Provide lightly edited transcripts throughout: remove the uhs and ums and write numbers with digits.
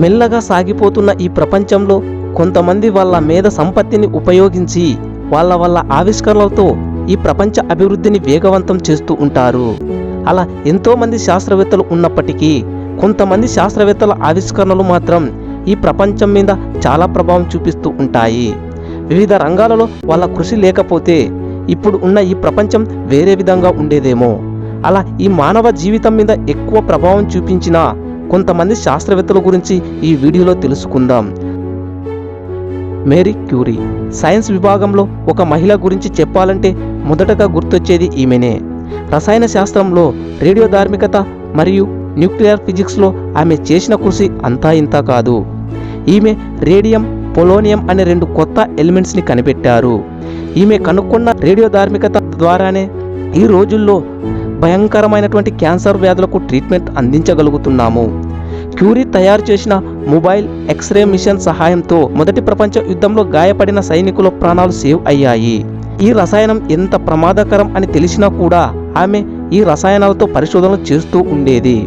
మెల్లగా సాగిపోతున్న ఈ ప్రపంచంలో కొంతమంది వాళ్ళ మేధ సంపత్తిని ఉపయోగించి వాళ్ళ ఆవిష్కరణలతో ఈ ప్రపంచ అభివృద్ధిని వేగవంతం చేస్తూ ఉంటారు. అలా ఎంతోమంది శాస్త్రవేత్తలు ఉన్నప్పటికీ కొంతమంది శాస్త్రవేత్తల ఆవిష్కరణలు మాత్రం ఈ ప్రపంచం మీద చాలా ప్రభావం చూపిస్తూ ఉంటాయి. వివిధ రంగాలలో వాళ్ళ కృషి లేకపోతే ఇప్పుడు ఉన్న ఈ ప్రపంచం వేరే విధంగా ఉండేదేమో. అలా ఈ మానవ జీవితం మీద ఎక్కువ ప్రభావం చూపించిన కొంతమంది శాస్త్రవేత్తల గురించి ఈ వీడియోలో తెలుసుకుందాం. Marie Curie. సైన్స్ విభాగంలో ఒక మహిళ గురించి చెప్పాలంటే మొదటగా గుర్తొచ్చేది ఈమెనే. రసాయన శాస్త్రంలో రేడియోధార్మికత మరియు న్యూక్లియర్ ఫిజిక్స్లో ఆమె చేసిన కృషి అంతా ఇంతా కాదు. ఈమె రేడియం, పొలోనియం అనే 2 కొత్త ఎలిమెంట్స్ని కనిపెట్టారు. ఈమె కనుక్కున్న రేడియోధార్మికత ద్వారానే ఈ రోజుల్లో భయంకరమైనటువంటి క్యాన్సర్ వ్యాధులకు ట్రీట్మెంట్ అందించగలుగుతున్నాము. క్యూరీ తయారు చేసిన మొబైల్ ఎక్స్రే మిషన్ సహాయంతో మొదటి ప్రపంచ యుద్ధంలో గాయపడిన సైనికుల ప్రాణాలు సేవ్ అయ్యాయి. ఈ రసాయనం ఎంత ప్రమాదకరం అని తెలిసినా కూడా ఆమె ఈ రసాయనాలతో పరిశోధనలు చేస్తూ ఉండేది.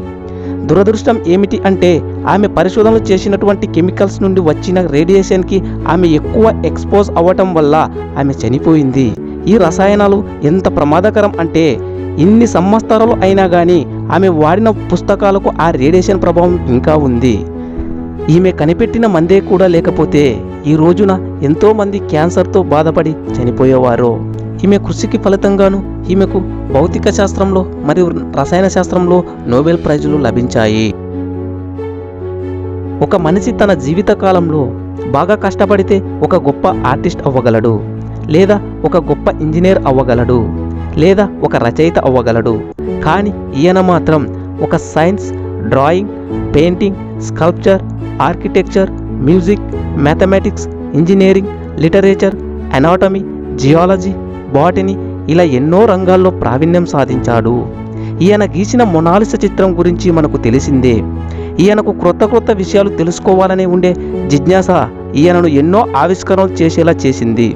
దురదృష్టం ఏమిటి అంటే ఆమె పరిశోధనలు చేసినటువంటి కెమికల్స్ నుండి వచ్చిన రేడియేషన్కి ఆమె ఎక్కువ ఎక్స్పోజ్ అవ్వటం వల్ల ఆమె చనిపోయింది. ఈ రసాయనాలు ఎంత ప్రమాదకరం అంటే ఇన్ని సంవత్సరాలు అయినా కానీ ఆమె వాడిన పుస్తకాలకు ఆ రేడియేషన్ ప్రభావం ఇంకా ఉంది. ఈమె కనిపెట్టిన మందే కూడా లేకపోతే ఈ రోజున ఎంతోమంది క్యాన్సర్తో బాధపడి చనిపోయేవారు. ఈమె కృషికి ఫలితంగాను ఈమెకు భౌతిక శాస్త్రంలో మరియు రసాయన శాస్త్రంలో నోబెల్ ప్రైజులు లభించాయి. ఒక మనిషి తన జీవిత కాలంలో బాగా కష్టపడితే ఒక గొప్ప ఆర్టిస్ట్ అవ్వగలడు, లేదా ఒక గొప్ప ఇంజనీర్ అవ్వగలడు, లేదా ఒక రచయిత అవ్వగలడు. కానీ ఈయన మాత్రం ఒక science, drawing, painting, sculpture, architecture, music, mathematics, engineering, literature, anatomy, geology, botany ఇలా ఎన్నో రంగాల్లో ప్రావీణ్యం సాధించాడు. ఈయన గీసిన మొనాలిసా చిత్రం గురించి మనకు తెలిసిందే. ఈయనకు క్రొత్త విషయాలు తెలుసుకోవాలనే ఉండే జిజ్ఞాస ఈయనను ఎన్నో ఆవిష్కరణలు చేసేలా చేసింది.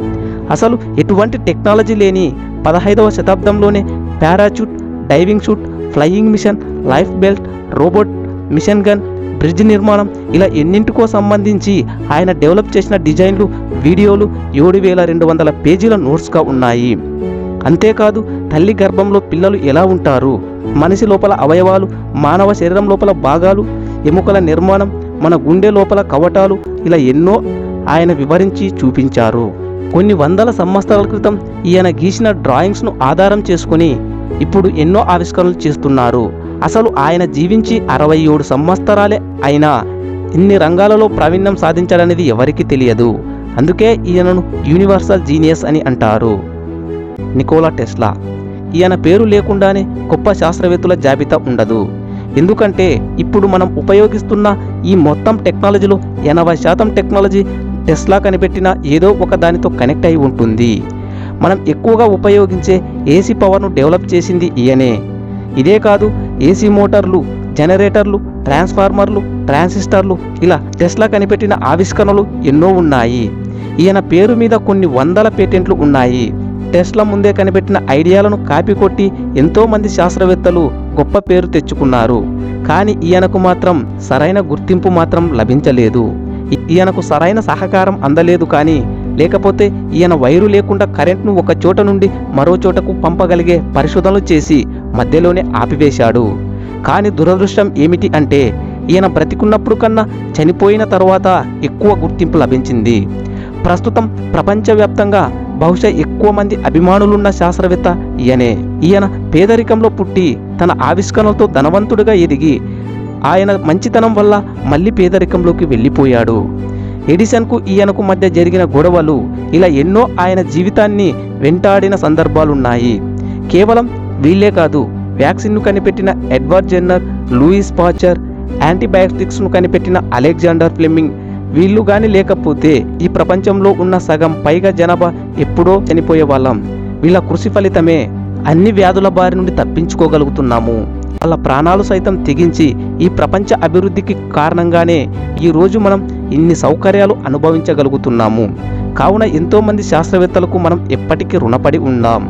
అసలు ఎటువంటి టెక్నాలజీ లేని 15వ శతాబ్దంలోనే parachute, diving suit, flying machine, life belt, robot, machine gun, bridge నిర్మాణం ఇలా ఎన్నింటికో సంబంధించి ఆయన డెవలప్ చేసిన డిజైన్లు, వీడియోలు 7200 పేజీల నోట్స్గా ఉన్నాయి. అంతేకాదు తల్లి గర్భంలో పిల్లలు ఎలా ఉంటారు, మనిషి లోపల అవయవాలు, మానవ శరీరం లోపల భాగాలు, ఎముకల నిర్మాణం, మన గుండె లోపల కవటాలు ఇలా ఎన్నో ఆయన వివరించి చూపించారు. కొన్ని వందల సంవత్సరాల క్రితం ఈయన గీసిన డ్రాయింగ్స్ను ఆధారం చేసుకుని ఇప్పుడు ఎన్నో ఆవిష్కరణలు చేస్తున్నారు. అసలు ఆయన జీవించి 67 సంవత్సరాలే అయినా ఇన్ని రంగాలలో ప్రావీణ్యం సాధించాలనేది ఎవరికీ తెలియదు. అందుకే ఈయనను యూనివర్సల్ జీనియస్ అని అంటారు. Nicola Tesla. ఈయన పేరు లేకుండానే గొప్ప శాస్త్రవేత్తల జాబితా ఉండదు. ఎందుకంటే ఇప్పుడు మనం ఉపయోగిస్తున్న ఈ మొత్తం టెక్నాలజీలో 80% టెక్నాలజీ టెస్లా కనిపెట్టిన ఏదో ఒక దానితో కనెక్ట్ అయి ఉంటుంది. మనం ఎక్కువగా ఉపయోగించే ఏసీ పవర్ను డెవలప్ చేసింది ఈయనే. ఇదే కాదు, ఏసీ మోటార్లు, జనరేటర్లు, ట్రాన్స్ఫార్మర్లు, ట్రాన్సిస్టర్లు ఇలా టెస్లా కనిపెట్టిన ఆవిష్కరణలు ఎన్నో ఉన్నాయి. ఈయన పేరు మీద కొన్ని వందల పేటెంట్లు ఉన్నాయి. టెస్లా ముందే కనిపెట్టిన ఐడియాలను కాపీ కొట్టి ఎంతోమంది శాస్త్రవేత్తలు గొప్ప పేరు తెచ్చుకున్నారు. కానీ ఈయనకు మాత్రం సరైన గుర్తింపు మాత్రం లభించలేదు. ఈయనకు సరైన సహకారం అందలేదు. కానీ లేకపోతే ఈయన వైరు లేకుండా కరెంట్ను ఒక చోట నుండి మరో చోటకు పంపగలిగే పరిశోధనలు చేసి మధ్యలోనే ఆపివేశాడు. కానీ దురదృష్టం ఏమిటి అంటే ఈయన బ్రతికున్నప్పుడు కన్నా చనిపోయిన తర్వాత ఎక్కువ గుర్తింపు లభించింది. ప్రస్తుతం ప్రపంచవ్యాప్తంగా బహుశా ఎక్కువ మంది అభిమానులున్న శాస్త్రవేత్త ఈయనే. ఈయన పేదరికంలో పుట్టి తన ఆవిష్కరణలతో ధనవంతుడిగా ఎదిగి ఆయన మంచితనం వల్ల మళ్ళీ పేదరికంలోకి వెళ్ళిపోయాడు. ఎడిసన్కు ఈయనకు మధ్య జరిగిన గొడవలు ఇలా ఎన్నో ఆయన జీవితాన్ని వెంటాడిన సందర్భాలున్నాయి. కేవలం వీళ్ళే కాదు, వ్యాక్సిన్ను కనిపెట్టిన ఎడ్వర్డ్ జెన్నర్, లూయిస్ పాస్చర్, యాంటీబయాటిక్స్ను కనిపెట్టిన అలెగ్జాండర్ ఫ్లెమింగ్ వీళ్ళు కానీ లేకపోతే ఈ ప్రపంచంలో ఉన్న సగం పైగా జనాభా ఎప్పుడో చనిపోయే వాళ్ళం. వీళ్ళ కృషి ఫలితమే అన్ని వ్యాధుల బారి నుండి తప్పించుకోగలుగుతున్నాము. వాళ్ళ ప్రాణాలు సైతం తెగించి ఈ ప్రపంచ అభివృద్ధికి కారణంగానే ఈరోజు మనం ఇన్ని సౌకర్యాలు అనుభవించగలుగుతున్నాము. కావున ఎంతోమంది శాస్త్రవేత్తలకు మనం ఎప్పటికీ రుణపడి ఉందాం.